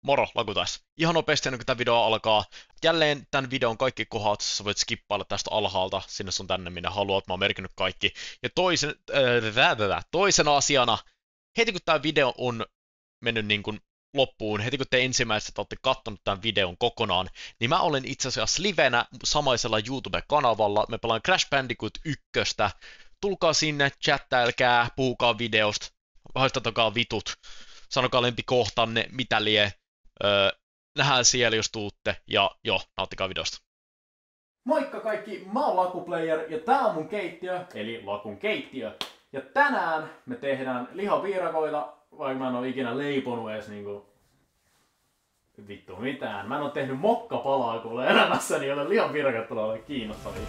Moro, Lakutais. Ihan nopeasti ennen kuin tämä video alkaa. Jälleen tämän videon kaikki kohdat sä voit skippailla tästä alhaalta sinne sun tänne minne haluat. Mä oon merkinnyt kaikki. Ja toisena asiana, heti kun tämä video on mennyt niin kuin loppuun, heti kun te ensimmäiset olette kattonut tämän videon kokonaan, niin mä olen itse asiassa livenä samaisella YouTube-kanavalla. Me pelaan Crash Bandicoot 1. Tulkaa sinne, chattailkää, puhukaa videosta, haistatakaa vitut, sanokaa lempikohtanne, mitä lie. Nähdään siellä, jos tuutte, ja nauttikaa videosta. Moikka kaikki, mä oon Lakuplayer ja tää on mun keittiö, eli Lakun keittiö. Ja tänään me tehdään lihaviirakoita, vaikka mä en oo ikinä leiponut edes niinku vittu mitään. Mä en oo tehnyt mokkapalaa kuule elämässäni, joten lihaviirakat tulee olemaan kiinnostavia.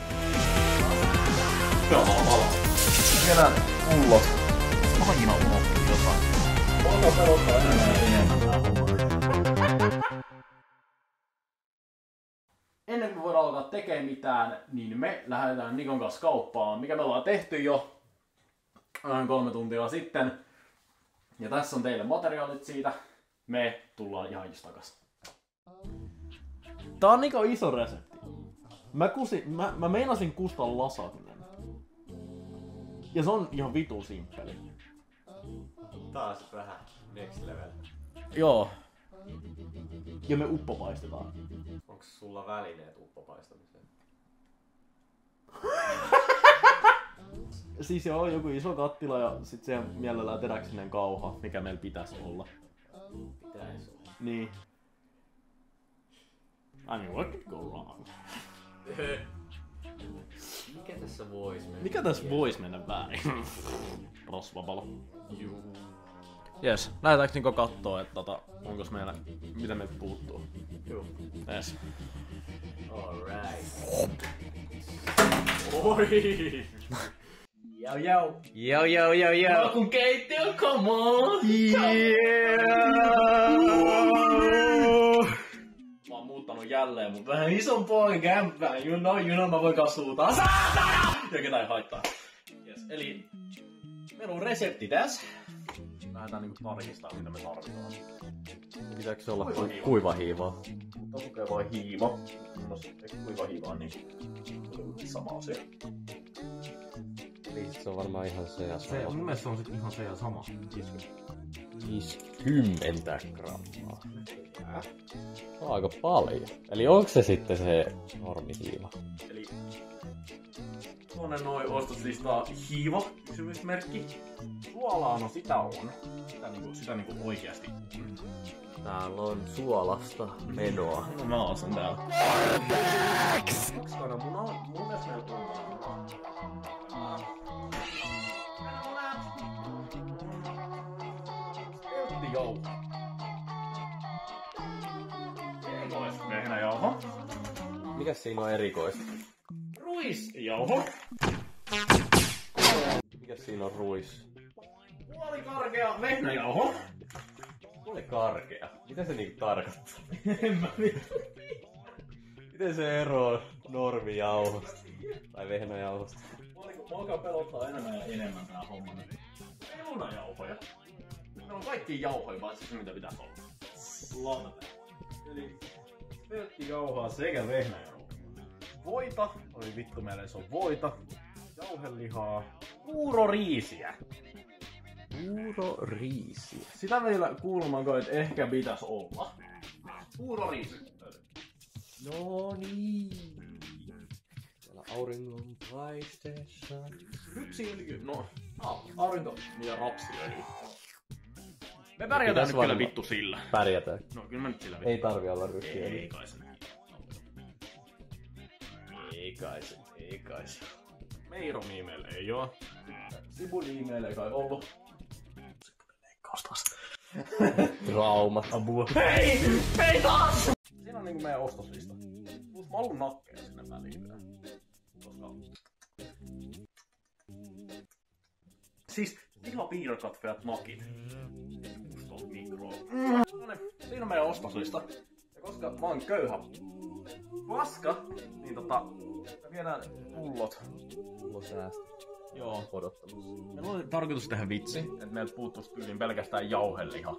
Kerään pullot. Aina unohtuu jotain. Monta pelottaa enemmän. Ennen kuin me voidaan alkaa tekemään mitään, niin me lähdetään Nikon kanssa kauppaan, mikä me ollaan tehty jo noin 3 tuntia sitten. Ja tässä on teille materiaalit siitä. Me tullaan ihan just takas. Tää on Nikon iso resepti. Mä meinasin kustaa lasagnen. Ja se on ihan vitu simppeli. Taas vähän next level. Joo. Ja me uppopaistetaan. Onks sulla välineet uppopaistamiseen? Siis joo, joku iso kattila ja sit siihen mielellään teräksinen kauha, mikä meillä pitäisi olla. Pitäis olla. Niin. I mean, what could go wrong? Mikä tässä vois mennä? väärin? Rosvapalo. Juu. Jes, lähdetäänkö niinku kattoo, että onkos meillä, mitä meiltä puuttuu? Juu. Jes. Alright. Oi! Jau jau. Joo joo joo joo! Lakun keittiö, come on! Mä oon muuttanut jälleen, mut Vähän isompaa kämppää, you know mä voin kasuutaa. Saatana! ja ketä ei haittaa. Jes, eli meillä on resepti tässä. Lähdetään niinku tarkistamaan, mitä me tarvitaan. Pitääkö se olla Kuiva hiivaa? Lukee vaan hiiva. No se kuiva hiiva on niin sama asia. Eli se on varmaan ihan se ja sama. Mun mielestä se on sit ihan se ja sama. 50 grammaa. Se on aika paljon. Eli onko se sitten se normihiiva? Eli tuonne noin ostoslistaa hiiva, kysymysmerkki. Suolaa, no sitä on. Sitä niinku oikeasti. Täällä on suolasta menoa. No mä osan täällä. Kaksi kananmunaa. Mun mielestä meillä on Jauho. Erikoisvehnäjauho. Mikäs siinä on erikoista? Ruisjauho. Mikäs siinä on ruis? Puolikarkea vehnäjauho. Oli karkea. Mitä se niinku tarkoittaa? En mä tiedä. Miten se eroaa normijauhosta? Tai vehnäjauhosta? Mua alkaa pelottaa enemmän ja enemmän tää homma nyt. Perunajauhoja. Ne on kaikki jauhoja, paitsi se mitä pitäisi olla. Lata. Eli pelkkijauhaa sekä vehnäjauhoa. Voita. Oi vittu, meillä se on voita. Jauhelihaa. Puuroriisiä. Puuroriisi. Sitä meillä kuulemanko, että ehkä pitäisi olla. Puuroriisi. No niin. Täällä auringon paisteessa. Rypsiöljy. No, aurinko ja rapsiöljy. Me pärjätään Pitäis nyt varmaan. kyllä vittu sillä. Pärjätään. No kyllä mä nyt sillä vittu. Ei tarvi olla ryhtiöljy. Ei kai se. Ei kai se. Meironi meillä ei oo. Sibuli meillä ei kai ollut. Leikkaustas. Trauma. Apua. Hei! Hei taas! Siinä on niinku meidän ostoslista. Plus mä haluun nakkeja sinne väliin vielä. Koska... Siis lihapiirakat veät nakit. 16 mikroa. Siinä on meidän ostoslista. Ja koska mä oon köyhä paska, niin me viedään pullot. Mulla säästä. Joo. odottamassa. Meillä oli tarkoitus tehdä vitsi, että meiltä puuttuisi tyyliin pelkästään jauheliha.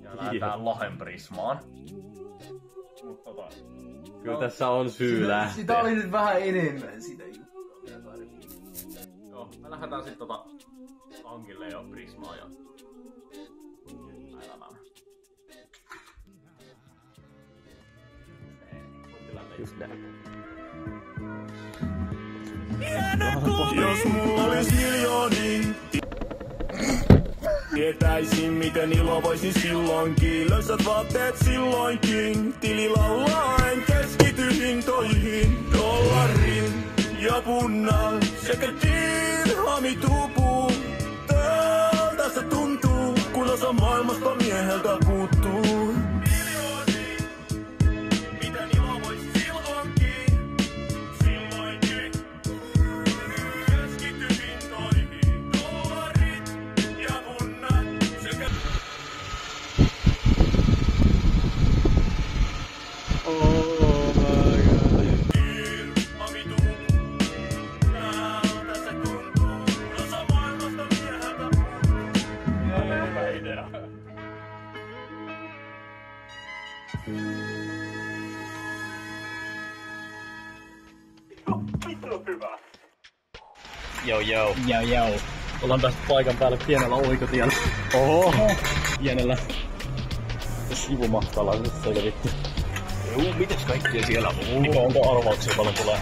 Ja lähdetään Lahen Prismaan. Mut Kyllä tässä on syy lähteä. Sitä oli nyt vähän enemmän sitä juttua. Joo, me lähdetään sit tankille ja Prismaan ja elämään. Just näin. Jos mulla olis miljoonia, tietäisin miten ilo voisin silloinkin. Löysät vaatteet silloinkin, tilillä en keskity hintoihin. Dollarin ja punnan sekä dirhami tupuu. Tältä se tuntuu, kun osa maailmasta mieheltä puuttuu. Joo. Ollaan päästy paikan päälle pienellä oikotiellä. Oho! Pienellä sivumatkalla nyt selvitty. Juu, mites kaikkea siellä on? Mikä onko arvauksia paljon tulee?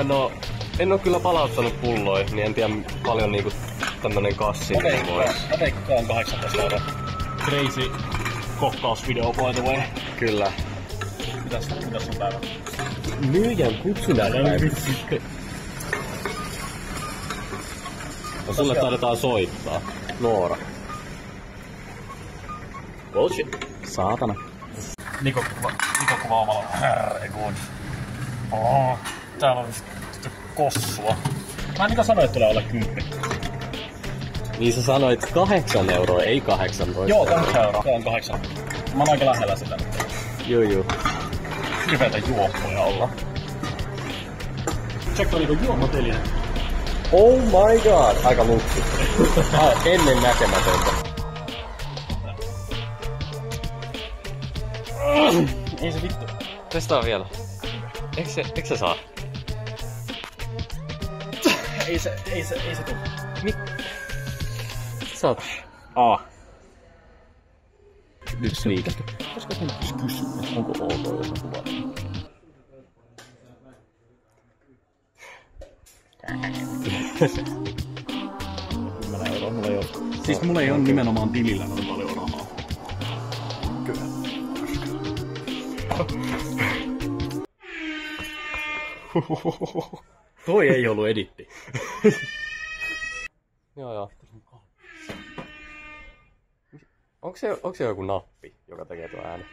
No, en oo kyllä palauttanut pulloja, niin en tiedä paljon niinku tämmönen kassi voi. Mä veikkaan 18 €. Crazy kokkausvideo by the way. Kyllä. Mitäs on päivä? Myyjän kutsunäpäivä. No sulle taidetaan soittaa. Noora. Bullshit. Saatana. Niko kuvaamalla. Herregud. Täällä on kossua. Mä Niko sanoin, että tulee olla 10. Niin sä sanoit 8 €, ei 18. Joo, 8 €. Se on 8. Mä oon aika lähellä sitä. Juu. Hirveetä juoppoja olla. Tsekka niinku juomateliä. Oh my god! Aika luksi. Ennen näkemätöntä. Ei se vittu. Testaa vielä. Eikö se saa? Ei se tuu. Sä oot... Nyt sneak. Koska sen kysyä, onko ok jos on kuva? 10 € mulla ei oo. Siis mulla ei oo nimenomaan tilillä noin paljon rahaa. Kyllä. Toi ei ollut editti. Joo. Onko se joku nappi, joka tekee tuon äänen?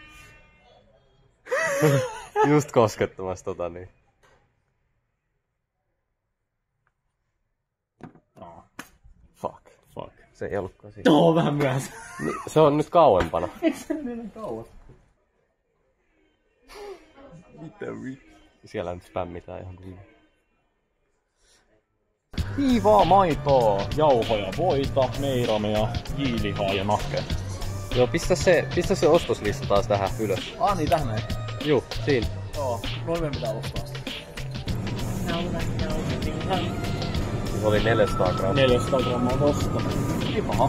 Just koskettamassa niin. Fuck. Se ei ollutkaan siinä. No, vähän myöhässä. Se on nyt kauempana. Eikö se niin kauan? Mitä vittu? Siellä nyt spämmitään ihan kuin. Hiivaa maitoa, jauhoja, voita, meiramia, jiilihaa ja nakkea. Joo, pistä se ostoslista taas tähän ylös. Niin tähän näin. Juu, siinä. Joo, noin meidän pitää ostaa sitä. Se oli 400 grammaa. 400 grammaa tosta. Ei paha.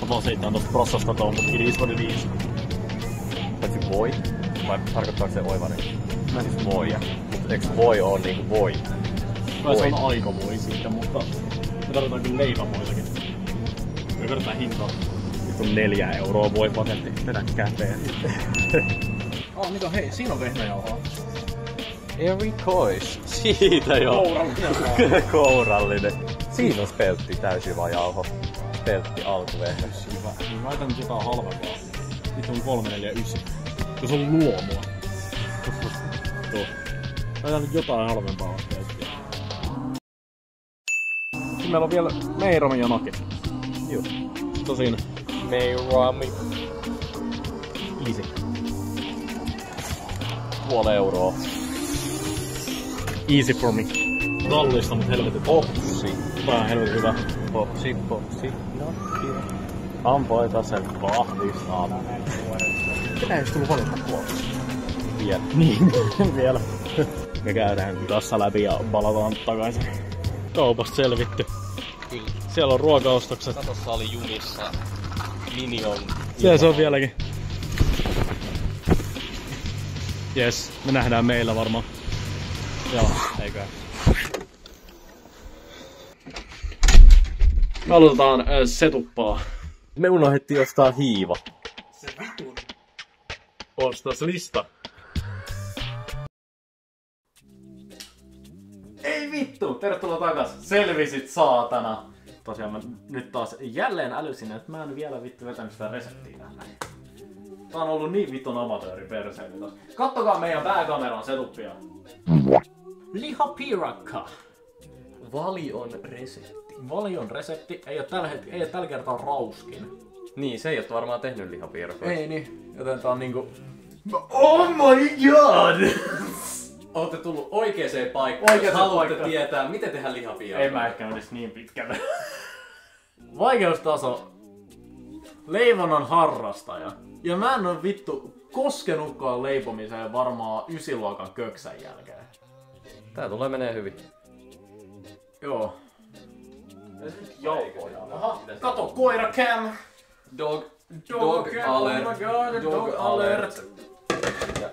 Mä vaan 17 prossasta tuon, mut it is what it is. Paitsi voi? Vai tarkoittaako se oivainen? Siis voi. Mut eiks voi oo niinku voi? Vai se on aika voi siitä, mutta me tarvitaan kyllä leipävoitakin. Me verrataan hintaa. Nyt on 4 € voi paketti. Vedä käteen. Mitä hei, siinä on vehnäjauhaa. Erikois. Siitä joo. Kourallinen. Kourallinen. Siinä on speltti täysin vaan jauho. Speltti alkuvehnä. Hyvä. Niin laitan nyt jotain halvempaa. Nyt on 349. Se on luomua. Tuo. Laitan nyt jotain halvempaa spelttiä. Sitten meillä on vielä meirami ja nake. Joo. Tosin meirami. Easy. Puoli euroa. Easy for me. Kallista, mut helvetin. Opsi. Tää on helvetin hyvä. Popsi. No, Ampoita sen vahvistaa. Mitä ei tullut valita puolesta? Vielä. Niin, vielä. Me käydään kassa läpi ja palataan takaisin. Kaupasta selvitty. Kyllä. Siellä on ruokaostokset. Katossa oli junissa Minion. Siellä se on vieläkin. Jes, me nähdään meillä varmaan. Joo, eiköhän. Me aloitetaan setuppaa. Me unohdettiin ostaa hiiva. Se vitun. Ostas lista. Ei vittu! Tervetuloa takas! Selvisit saatana! Tosiaan mä nyt taas jälleen älysin, että mä en vielä vittu vetänyt sitä reseptiä tähän. Tää on ollut niin vitun amatööri perseeni taas. Kattokaa meidän pääkameran setupia. Lihapiirakka. Valion resepti. Valion resepti. Ei oo tällä kertaa rauskin. Niin, se ei oo varmaan tehnyt lihapiirakoita. Ei niin. Joten tää on niinku... Oh my god! Ootte tullut oikeeseen paikkaan, jos haluatte tietää, miten tehdään lihapiirakoita. Ei mä ehkä menisi niin pitkälle. Vaikeustaso. Leivonnan harrastaja. Ja mä en oo vittu koskenutkaan leipomiseen varmaan 9-luokan köksän jälkeen. Tää tulee menee hyvin. Joo. Jauhoja. Aha, kato koira cam. Dog alert. Oh my god, dog alert. Ja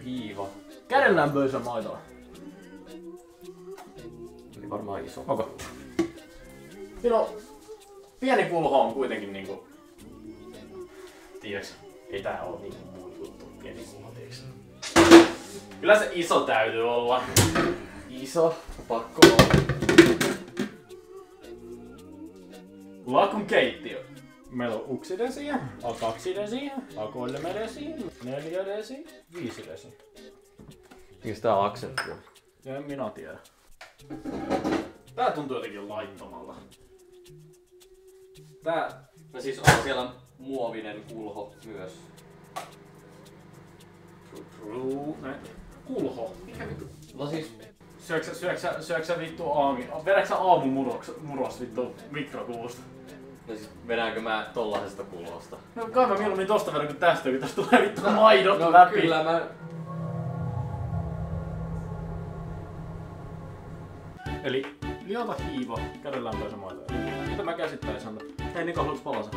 hiiva. Kädenlämpöisä maitoa. Eli varmaan iso. Okay. No, pieni kulho on kuitenkin niinku... Tiiäks, ei tää oo niinku muu juttu, pieni kulho, tiiäks. Kyllä se iso täytyy olla. Iso, pakko olla. Lakun keittiö. Meillä on 1 desiä, A2 desiä, A3 desiä, 4 desiä, 5 desiä. Mikä tää on aksentti? Ja minä tiedän. Tää tuntuu jotenkin laittomalta. Tää... No siis on siellä muovinen kulho myös. Kulho. Mikä vittu? No siis... Syöksä vittu vedäksä aamumuros vittu mikrokuvusta? No siis vedäänkö mä tollasesta kulhosta? No kai mä mieluummin tosta vedän kuin tästä, kun tästä tulee vittu maidot läpi. Kyllä mä... Eli liota hiiva, kädenlämpöisä maito. Mitä mä käsittäisin on? Hei Niko, haluatko palasen?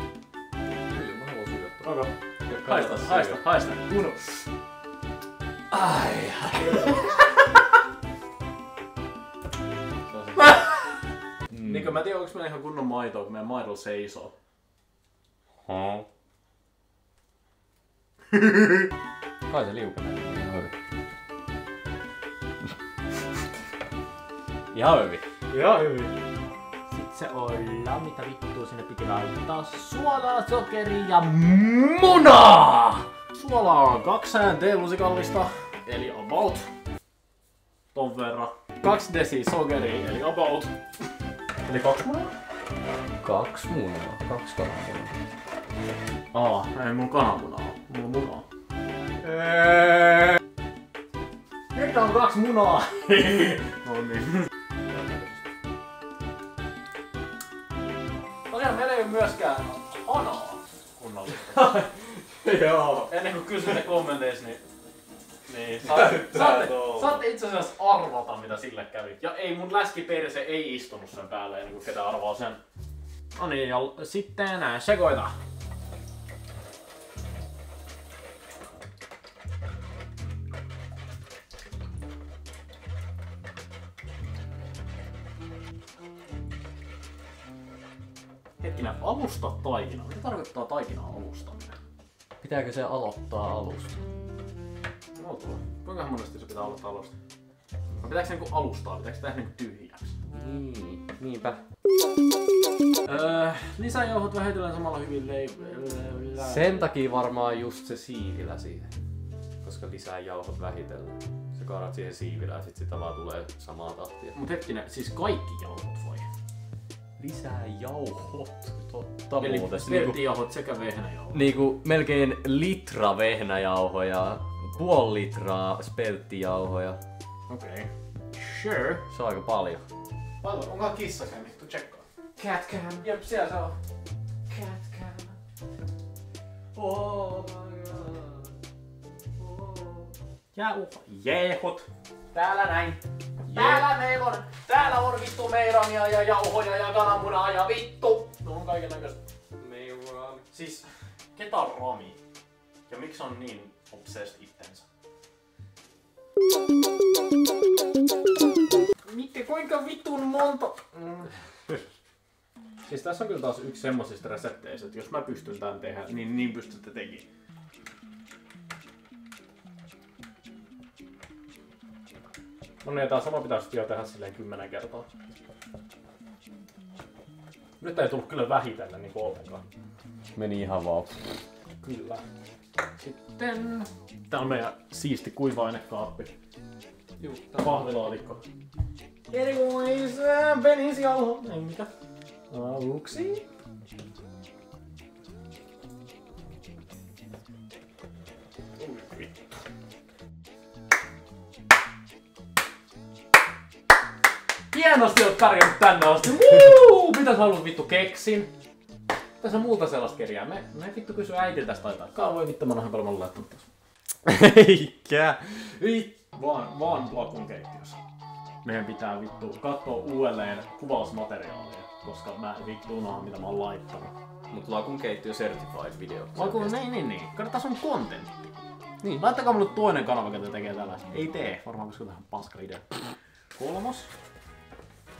Kyllä mä haluan syödä. Okay. Haista. Kuno. Ai. Niinkö mä tiedän, onks meillä ihan kunnon maitoa, kun meidän maidolla seisoo? Kai se liukenee. Ihan hyvin. Ihan hyvin. Sit se olla, mitä vittua sinne piti laittaa? Suolaa, sokeria ja munaa! Suolaa on 2 teelusikallista, eli about. Ton verran. 2 desi sokeria, eli about. Eli 2 munaa? 2 munaa. 2 kananmunaa. Ei mun kananmunaa. Mulla on munaa. Nyt on 2 munaa. No niin. Tosiaan meillä ei oo myöskään hanaa kunnollista. Joo. Ennen kuin kysytte kommenteissa, niin saatte itse asiassa arvata mitä sille kävi. Ja ei, mun läskiperse ei istunut sen päälle ennen kuin ketä arvaa sen. No niin, ja sitten sekoita. Hetkinen, alusta taikina. Mitä tarkoittaa taikinan alustaminen? Pitääkö se aloittaa alusta? Kuinka monesti se pitää aloittaa alusta? Pitääkö se niinku alustaa? Pitääkö se tehdä niinku tyhjäksi? Niin, niinpä. Lisäjauhot vähitellen samalla hyvin Sen takia varmaan just se siivilä siihen. Koska lisää jauhot vähitellen. Sä kaadat siihen siivilään ja sit sitä vaan tulee samaa tahtia. Mut hetkinen, siis kaikki jauhot vai? Lisää jauhot. Totta Eli muuten. spelttijauhot sekä vehnäjauhot. Niinku melkein litra vehnäjauhoja, 0,5 litraa spelttijauhoja. Okei. Sure. Se on aika paljon. Paljon. Onkohan kissa sen vittu? Cat cam. Jep, siellä se on. Cat cam. Oh my god. Oh. Jeehot. Täällä näin. Täällä on vittu meirania ja jauhoja ja kananmunaa ja vittu. No on kaikennäköistä. Meirami. Siis, ketä on Rami? Ja miksi on niin obsessed itsensä? Miten, kuinka vitun monta? Siis tässä on kyllä taas yksi semmosista resepteistä, että jos mä pystyn tän tehdä, niin pystytte tekin. No niin, tää sama pitäisi jo tehdä silleen 10 kertaa. Nyt ei tullut kyllä vähitellen niin ollenkaan. Meni ihan vaan. Kyllä. Sitten... Tää on meidän siisti kuiva-ainekaappi. Juu, Pahvilaatikko. Erikoisen penisjauho. Ei mikä. Aluksi. Hienosti oot pärjännyt tänne asti. Mitäs haluat vittu keksin? Tässä on muuta sellaista kerjää. Me vittu kysy äitiltä taitaa. Kaavoi vittu, mä oon paljon laittanut tässä. Eikä. Vaan Blakun keittiössä. Meidän pitää vittu katsoa uudelleen kuvausmateriaalia, koska mä vittu unohan mitä mä oon laittanut. Mut Lakun keittiö certified video. Niin. Kato, tässä on kontentti. Niin. Laittakaa mulle toinen kanava, joka tekee tällaista. Ei tee, varmaan koska tähän paska idea. 3.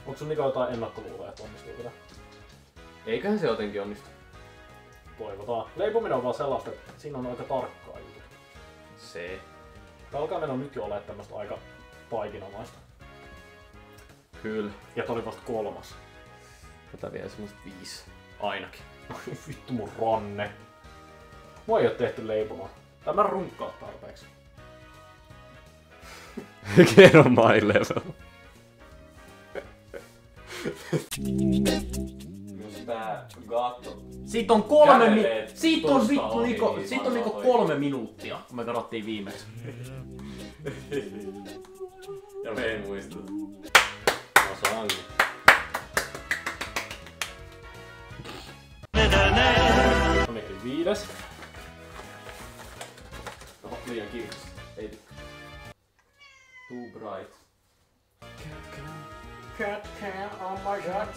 Onko sun Niko jotain ennakkoluuloja, että onnistuu tätä? Eiköhän se jotenkin onnistu. Toivotaan. Leipominen on vaan sellaista, että siinä on aika tarkkaa jutut. Se. Tää alkaa mennä nyt jo olemaan tämmöstä aika taikinamaista. Kyllä. Ja tää oli vasta 3. Tätä vielä semmoset 5. Ainakin. Vittu mun ranne. Mua ei oo tehty leipomaan. Tai mä runkkaa tarpeeksi. Kerro my level. Jos tää gatto. Siitä on 3 Kävelee Siitä on tosta vittu ohi, Niko, niin siitä on vaan Niko toi. 3 minuuttia, kun me katsottiin viimeksi. Ja me ei muista. Osaankin. No niin, 5. Oho, liian kirkas. Ei tykkää. Too bright. Cat cam, oh my god.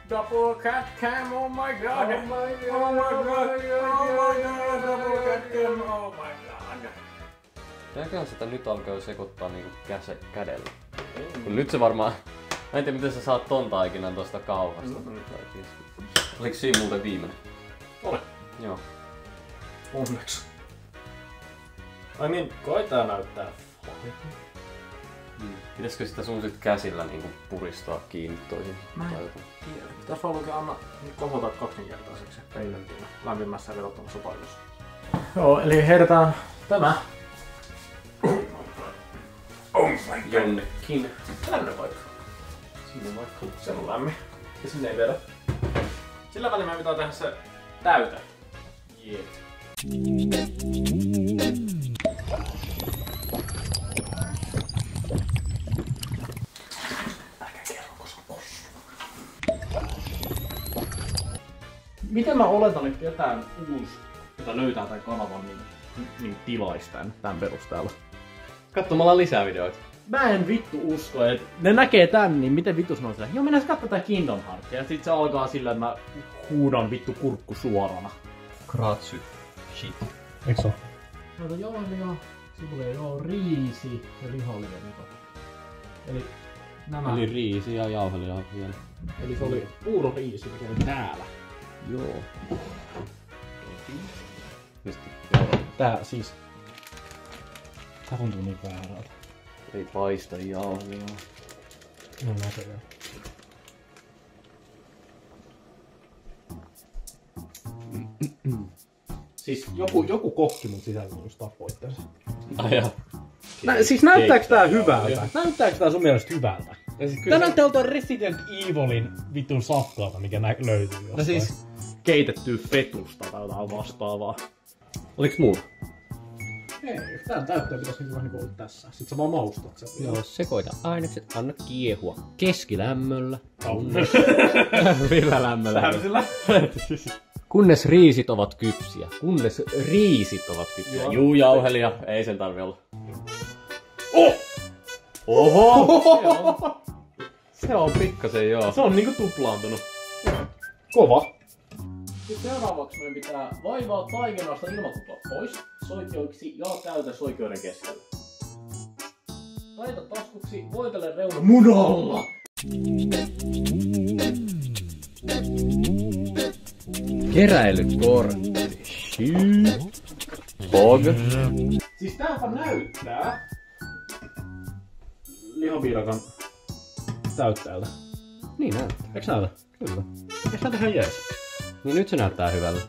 Double cat cam, oh my god. Oh my god. Oh my god. Oh my god. Double cat cam, oh my god. Pitääköhän sitä nyt alkaa sekoittaa niinku kädellä? Kun nyt se varmaan... Mä en tiedä miten sä saat ton taikinan tosta kauhasta. Oliko siinä muuten viimeinen? Ole. Joo. Onneksi. Ai niin, kai tää näyttää. Pitäisikö sitä sun sit käsillä niinku puristaa kiinni toihin? Mä en tiedä. Tässä on anna kohota kaksinkertaiseksi peilentinä lämpimässä ja vedottomassa paikassa. Joo, eli heitetään tämä. Jonnekin. Tänne vaikka. Siinä vaikka. Se on lämmin. Ja sinne ei vedä. Sillä välin meidän pitää tehdä se täyte. Jee. Miten mä oletan, että ketään uusi, jota löytää tämän kanavan, niin tilaisi tämän perusteella? Katsomalla lisää videoita. Mä en vittu usko, että ne näkee tän, niin miten vittu sanoo sillä, joo mennään katsotaan tää Kingdom Hearts. Ja sit se alkaa sillä, että mä huudan vittu kurkku suorana. Kratsu. Shit. Eiks oo? Noita jauhelia, sipulia, joo, riisi ja lihalia. Eli nämä. Eli riisi ja jauhelia vielä. Eli se oli puuro riisi, mikä oli täällä. Joo. Tää siis. Tää tuntuu niin väärältä. Ei paista jauhelia. No näköjään. Siis joku kokki mun sisällä just tappoi itseänsä. Aja. Siis näyttääks tää hyvältä? Näyttääks tää sun mielestä hyvältä? Siis Tää näyttää joltain Resident Evilin vitun safkalta, mikä löytyy jostain. No siis keitettyä fetusta tai jotain vastaavaa. oliks muuta? Ei. Tää täyttöä pitäis niinku vähän olla tässä. Sit sä vaan maustat sen. Joo, sekoita ainekset, anna kiehua keskilämmöllä. Kunnes. Millä lämmöllä? Täysillä. Kunnes riisit ovat kypsiä. Kunnes riisit ovat kypsiä. Joo. Juu, jauhelia. Ei sen tarvi olla. Oh! Oho! Se on pikkasen joo. Se on niinku tuplaantunut. Kova. Sitten seuraavaksi meidän pitää vaivaa taikinasta ilmakuplat pois soikeiksi ja täytä soikeuden keskellä. Laita taskuksi, voitele reuna munalla. Keräilykortti. Hog. Siis tääpä näyttää lihapiirakan täyttäjältä. Niin näyttää. Eiks näytä? Kyllä. Eiks näytä ihan jees? Niin nyt se näyttää hyvältä.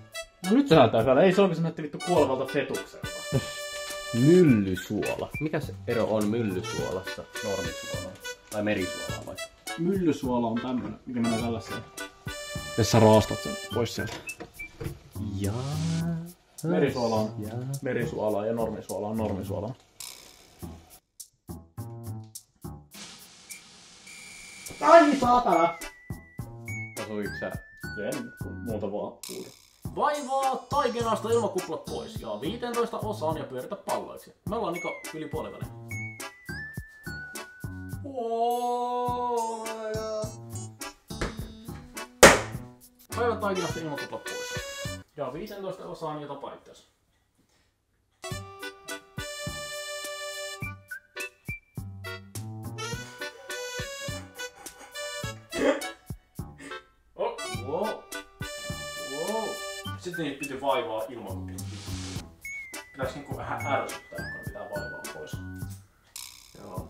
No nyt se näyttää hyvällä. Ei se oikein, se näytti vittu kuolevalta fetukselta. Myllysuola. Mikäs ero on myllysuolassa normisuolaan? Tai merisuolaan vai? Myllysuola on tämmönen, mikä menee tällaiseen. Jos sä raastat sen pois sieltä. Jaa. Merisuola on merisuolaa ja normisuola on normisuolaa. Ai saatana! Osuiko sä? En, kun muuta vaan huuda. Vaivaa taikinasta ilmakuplat pois ja 15 osaan ja pyöritä palloiksi. Me ollaan Niko yli puoliväliin. Vaivaa taikinasta ilmakuplat pois. Ja 15 osaan ja tapa itseäsi. Oh, wow. Wow. Sitten niitä piti vaivaa ilman. Pitäis niinku vähän ärsyttää, kun ne pitää vaivaa pois. Joo.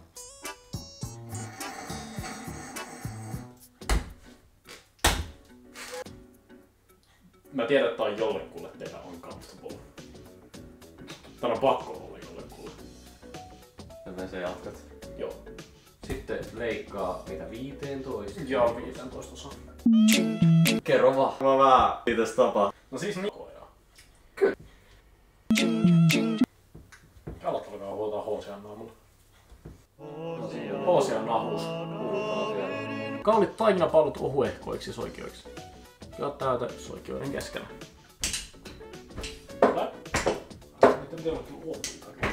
Mä tiedän, että tää on jollekulle tehdä uncomfortable. Tää on pakko olla jollekulle. Joten sä jatkat. Joo. Sitten leikkaa mitä 15. Joo, 15 osa. Kerro vaan. Mä vähän mitäs tapaa. No siis Nikoja. Kyllä. Aloittakaa huoltaa Hoosian naamulla. Hoosian nahuus. Kaulit taikinapallot ohuehkoiksi soikeiksi. Ja täytä soikeuden keskellä. Hyvä. Miten teillä on kyllä ohuitakin?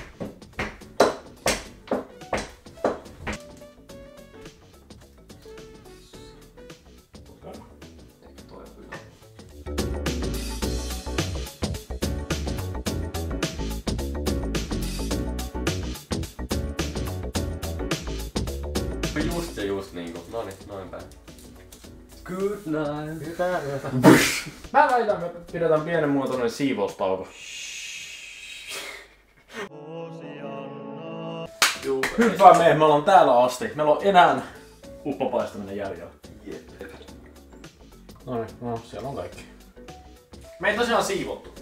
Just niinku. Noniin, noin päin. Good night. Hyvää yötä. Mä väitän, me pidetään pienen muotoinen siivoustauko. Hyvä me ollaan täällä asti. Meillä on enää uppopaistaminen jäljellä. No, siellä on kaikki. Me ei tosiaan siivottu.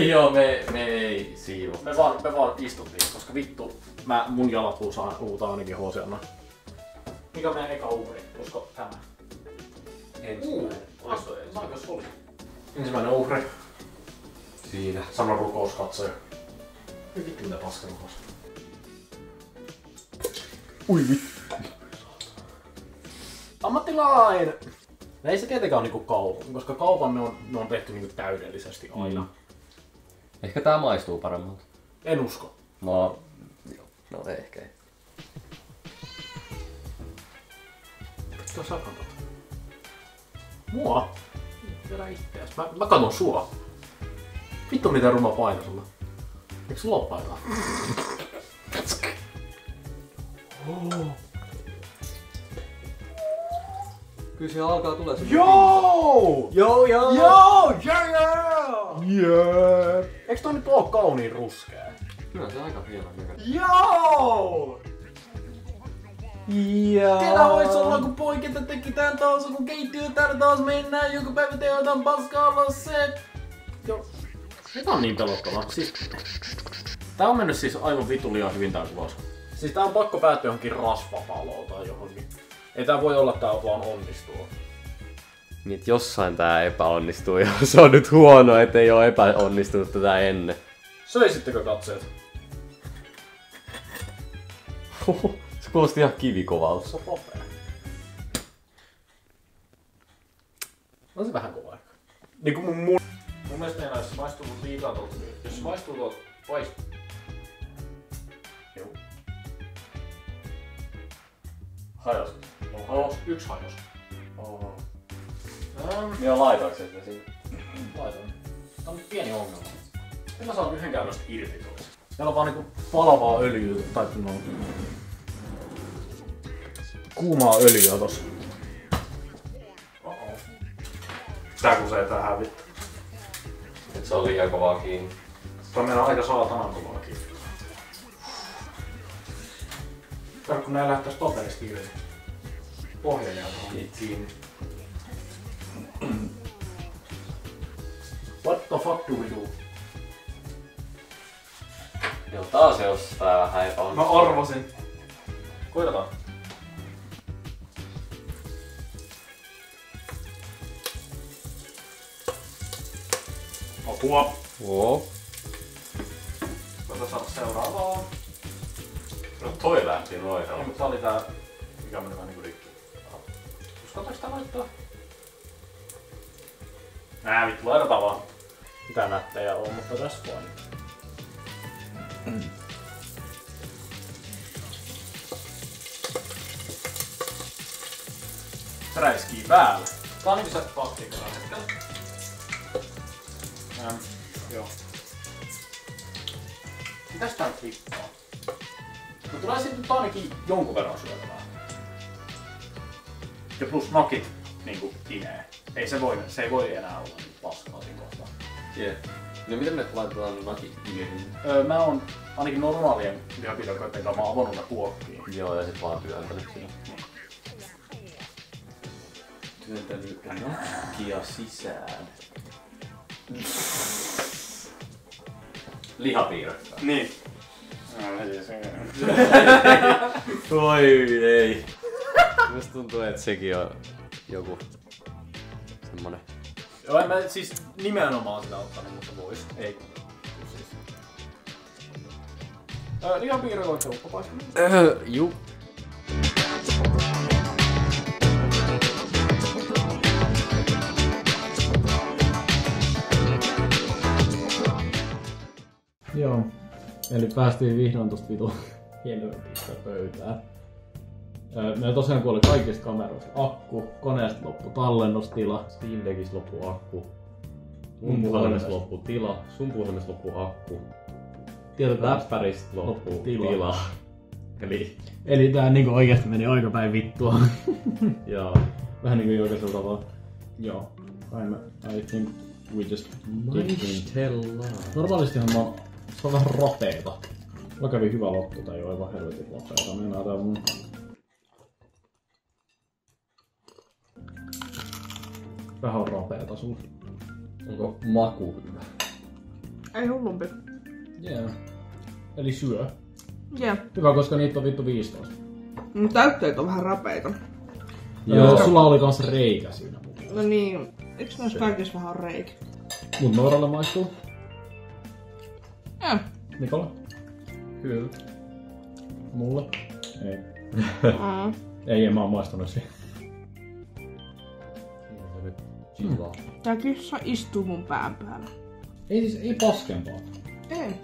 Joo, me ei siivo. Me vaan istuttiin, koska vittu mun jalat huutaa ainakin Hoosianna. Mikä on meidän eka uhri? Olisiko tämä? Ensimmäinen. Saakos oli? Ensimmäinen uhri. Siinä. Sama rukouskatsoja. Ei vittu mitä paskarukous. Ui vittu. Ammattilainen! Ei se tietenkään ole niinku kaupan, koska kaupan ne on tehty niinku täydellisesti aina. Ehkä tää maistuu paremmalta. En usko. No ehkä ei. Mitä sä katot? Mua? Tiedä itteäs. Mä katon sua. Vittu mitä ruma paino sulla. Eikö sulla oo painoa? Kyllä siellä alkaa tulee se. Joo! Joo! Yeah! Eiks toi nyt oo kauniin ruskea? Kyllä se aika hieman näköinen. Joo! Joo! Kela vois olla kun poiketa teki tän taas, kun keittiö täällä taas mennään, joka päivä tehdään paskaa olla se. Joo. Mikä on niin pelottavaa? Siis... Tää on mennyt siis aivan vitu liian hyvin tää kuvaus. Siis tää on pakko päättyä johonkin rasvapaloon tai johonkin. Ei tää voi olla tää vaan onnistuu. Niin, et jossain tää epäonnistuu ja se on nyt huono, ettei oo epäonnistunut tätä ennen. Söisittekö katseet? Se kuulosti ihan kivikovalta. Se on popea. On se vähän kova ehkä. Niinku mun mielestä ei näe, se maistuu liikaa tuolta. Jos se maistuu tuolta Joo. Hajos. No, yksi hajos. Oho. Joo, laitoiko se siinä? Laitoin. Tää on nyt pieni ongelma. En mä saa yhden käynnöstä irti toisen. Täällä on vaan niinku palavaa öljyä, tai no... kuumaa öljyä tossa. Tää kusee tähän vittu. Et se on liian kovaa kiinni. Tää meillä on aika saatanan kovaa kiinni. Kato kun nää lähtäis paperista irti. Pohja jää kiinni. What the fuck do we do? Joo, taas jostain vähän epäonnistunut. Mä arvasin. Koitetaan. Apua. Oo. Koitetaan saada seuraavaa. No toi lähti noin. Ei, mutta tää oli tää, mikä meni vähän niinku rikki. Uskotaanko sitä laittaa? Nää vittu, laitetaan vaan. Mitä nättejä on, mutta tässä fine. Se räiskii päälle. Tää on niinku se taktiikka tällä hetkellä. Joo. Mitäs tää nyt rippaa? No tulee sit nyt ainakin jonkun verran syötävää. Ja plus nakit niinku tinee. Se ei voi enää olla niin paskaa siinä kohtaa. Jee. No miten me laitetaan nakit kiinni? Mä oon ainakin normaalien lihapidokoiden kanssa, mä oon avannut ne kuokkiin. Joo, ja sit vaan työntänyt siinä. Työntänyt nakkia sisään. Lihapiirrettä. Niin. Oi ei. Musta tuntuu, että sekin on joku semmonen. Joo, en mä siis nimenomaan sitä ottanut, mutta vois. Ei. Siis. Lihapiirret oikein uppopaista. Juu. Joo. Eli päästiin vihdoin tosta vitu helvetistä pöytään. Meillä tosiaan kuoli kaikista kameroista akku, koneesta loppu tallennustila, Steam Deckistä loppu akku. Mun puhelimesta loppu tila, sun puhelimesta loppu akku. Läppäristä loppu tila. Eli tää niinku oikeesti meni aikapäin vittua. Joo. Vähän niinku jokaisella tavalla. Joo. I think we just normaalistihan se on vähän roteeta. Mä kävin hyvä loppu, tai joo, aivan helvetin roteeta. Mennään tää mun... Vähän on roteeta sulla. Onko maku hyvä? Ei hullumpi. Yeah. Eli syö. Jep. Hyvä, koska niitä on vittu 15. Mun täytteet on vähän rapeita. Joo, sulla oli kans reikä siinä mukana. No niin, eiks näissä kaikissa vähän on reikä? Mut Nooralle maistuu. Jep. Nikola? Kyllä. Mulle? Ei. Ei, mä oon maistanut siihen. Tää kissa istuu mun pään päällä. Ei siis, ei paskempaa. Ei.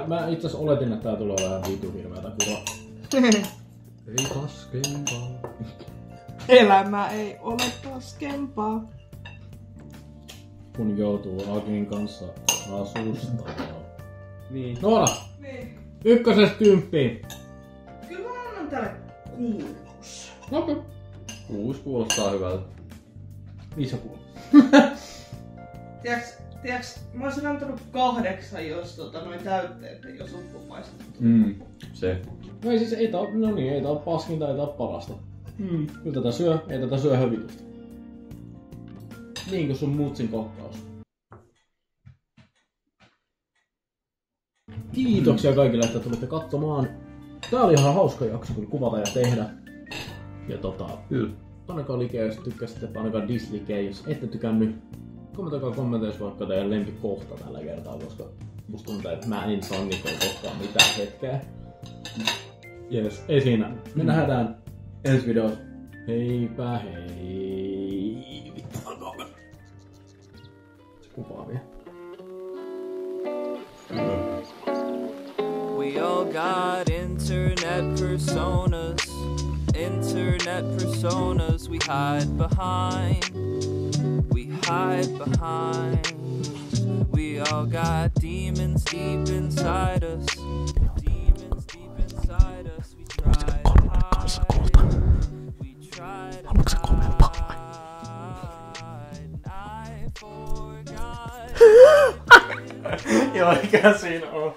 Mä itse oletin, että tää tulee vähän vitu hirveätä kuraa. Ei paskempaa. Elämä ei ole paskempaa. Kun joutuu Akin kanssa asustamaan. Niin. Noora! Niin. 1-10. Kyllä mä annan tälle 6. Okei. 6 kuulostaa hyvältä. 5,5. Tiedäks, mä olisin antanut 8, jos noin täytteet ei jos uppopaista. Se. No ei siis, ei tää oo paskinta, ei tää oo parasta. Kyllä tätä syö, ei tätä syö hövitusta. Niin kuin sun mutsin kokkaus. Kiitoksia kaikille, että tulitte katsomaan. Tää oli ihan hauska jakso kyllä kuvata ja tehdä. Ja Kyllä. painakaa likeä, jos tykkäsitte, painakaa dislikeä, jos ette tykännyt. Kommentoikaa kommenteissa vaikka teidän lempikohta tällä kertaa, koska musta tuntuu, että mä en saa niitä koskaan mitään hetkeä. Jees, ei siinä. Me nähdään ensi videossa. Heipä hei. Vittu, alkaa mennä. Se kuvaa vielä. We all got internet personas. Internet personas we hide behind. We hide behind. We all got demons deep inside us. Demons deep inside us. We try to hide. We try to hide. I forgot. Joo, mikä siinä on?